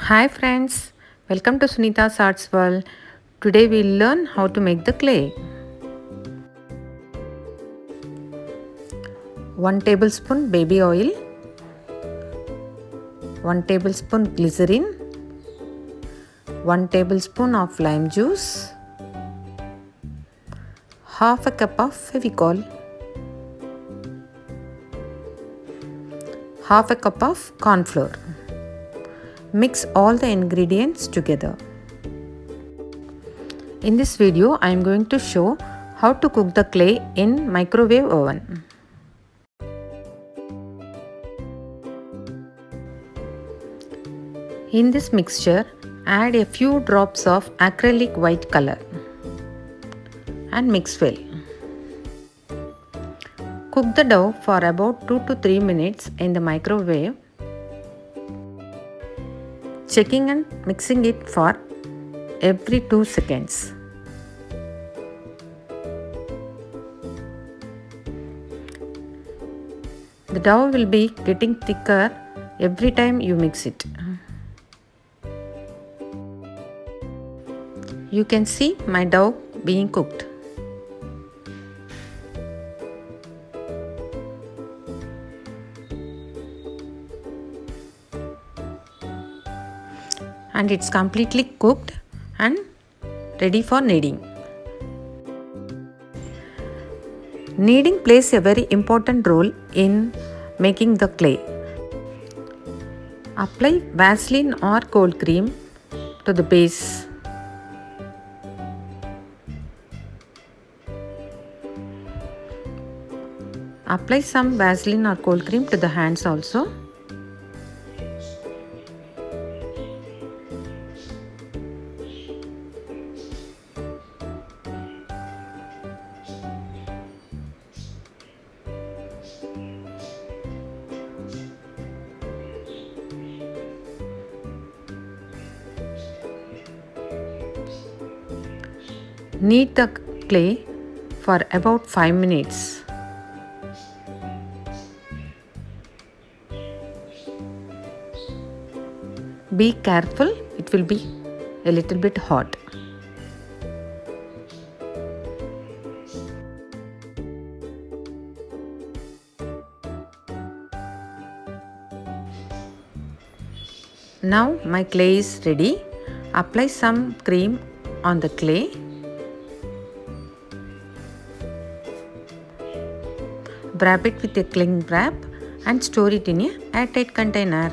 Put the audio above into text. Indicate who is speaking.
Speaker 1: Hi friends, welcome to Sunitha Arts World. Today we'll learn how to make the clay. 1 tablespoon baby oil, 1 tablespoon glycerin, 1 tablespoon of lime juice, half a cup of fevicol, half a cup of corn flour. Mix all the ingredients together. In this video, I am going to show how to cook the clay in microwave oven. In this mixture, add a few drops of acrylic white color and mix well. Cook the dough for about 2 to 3 minutes in the microwave, checking and mixing it for every 2 seconds. The dough will be getting thicker every time you mix it. You can see my dough being cooked. And it's completely cooked and ready for kneading. Kneading plays a very important role in making the clay. Apply Vaseline or cold cream to the base. Apply some Vaseline or cold cream to the hands also. Knead the clay for about 5 minutes. Be careful, it will be a little bit hot. Now my clay is ready. Apply some cream on the clay. Wrap it with a cling wrap and store it in a airtight container.